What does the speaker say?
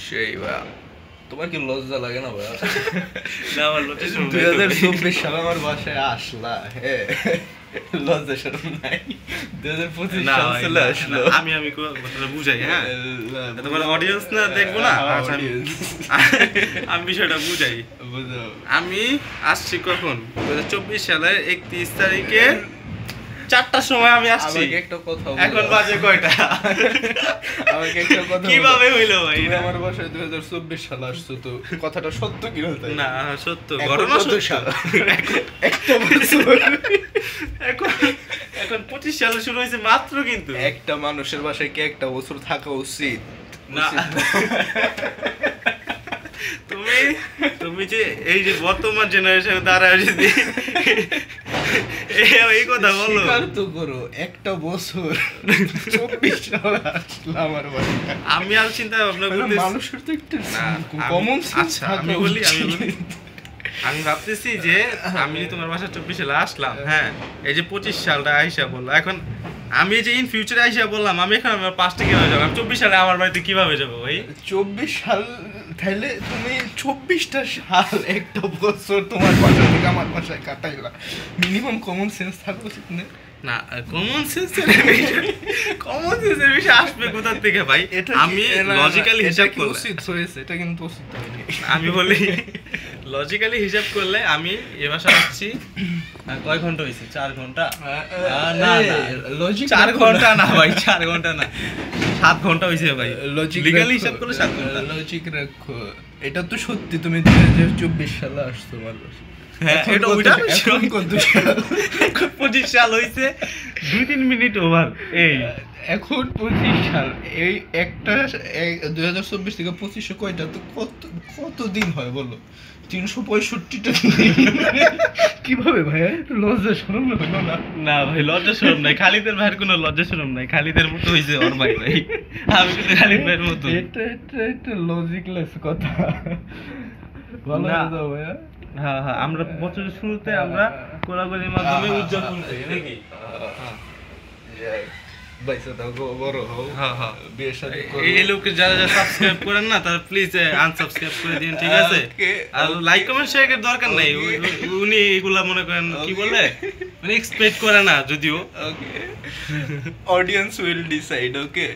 সেই ভাইয়া, তোমার কি লজ্জা লাগে না ভাইয়া? না আমার লজ্জা শরম নাই তো। 2024 সালে আমার বাসায় আসলা, হ্যাঁ লজ্জা শরম নাই। 2025 না সাল ভাই, চলে না, আসলো। না, আমি কথাটা বুঝাই, হ্যাঁ তোমার অডিয়েন্স না দেখবো না, আচ্ছা আমি বিষয়টা বুঝাই। বুঝো, আমি আসছি কখন 2024 সালের 31 তারিখে 4টার সময় আমি আসছি। আমাকে একটা কথা বলো। এখন বাজে কয়টা? আমাকে একটা কথা বলো। কিভাবে হইলো ভাই তুমি এটা? আমার বাসায় 2024 সালে আসছো, তো কথাটা সত্য কি না? তাই না সত্য, এখন ঘটনা কত সত্য। সাল? একটা বছর। এখন এখন 25 সালে শুরু হয়েছে মাত্র, কিন্তু একটা মানুষের বাসায় কি একটা বছর থাকা উচিত? না। তুমি তুমি যে এই যে বর্তমান জেনারেশনে দাঁড়ায় যদি এই কথা বলো, স্বীকার তো করো, একটা বছর 24 সালে আসলো আমার বাসায়। আমি আর চিন্তা ভাবনা করতেছি। মানুষের তো একটা না, কমন আচ্ছা আমি বলি আমি ভাবতেছি যে আমি তোমার বাসা 24 সালে আসলাম, হ্যাঁ এই যে 25 সালটা আইসা বললো, এখন আমি যে ইন ফিউচারে আইসা বললাম আমি এখন আমার পাস্টে কিভাবে যাবো? আমি 24 সালে আমার বাড়িতে কিভাবে যাবো ভাই? 24 সাল, তাহলে তুমি 24টা সাল একটা বছর তোমার বাসা থেকে আমার বাসায় কাটাইলা। মিনিমাম কমন সেন্স থাকা উচিত না? না কমন সেন্সের বিষয় আসবে কোথা থেকে ভাই? আমি লজিক্যালি হিসাব করলে উচিত হয়েছে, এটা কিন্তু উচিত হয়নি। আমি বলি লজিক্যালি হিসাব করলে আমি এ বাসা আসছি কয় ঘন্টা হয়েছে? 4 ঘন্টা? না না লজিক 4 ঘন্টা না ভাই, 4 ঘন্টা না, 7 ঘন্টা হয়েছে ভাই। লজিক লিগ্যালি হিসাব করলে 7 ঘন্টা। লজিক রাখো, এটা তো সত্যি তুমি 2024 সালে আসছো আমার বাসায়। হ্যাঁ এখন এটা কত- ওইটা এখন কত সাল? এখন 25 সাল হইছে, 2-3 মিনিট ওভার। এই এখন 25 সাল, এই একটা 2024 থেকে 25 কয়টা, তো কত দিন হয় বলো? 365টা দিন। কিভাবে ভাইয়া, একটু লজ্জা শরম হলো না? না ভাই লজ্জা শরম নাই, খালিদের ভাইয়ের কোনো লজ্জা শরম নাই, খালিদের মতো হইছে ওর ভাই ভাই, আমি কিন্তু খালিদ ভাইয়ের মতো। এটা লজিকলেস কথা। ভালো না। কথা ভাইয়া। হ্যাঁ হ্যাঁ, আমরা বছরের শুরুতে আমরা কোলাকুলির মাধ্যমে উদযাপন করি নাকি? বাইসা দাও, বড় হও, হ্যাঁ হ্যাঁ, বিয়ের শাদী করো। এই লোকে যারা যারা সাবস্ক্রাইব করেন না তারা প্লিজ আনসাবস্ক্রাইব করে দিন, ঠিক আছে? Okay, আর লাইক কমেন্ট শেয়ারের দরকার নাই, উনি এগুলা মনে করেন কি বলে মানে এক্সপেক্ট করে না যদিও। Okay. Audience will decide, okay?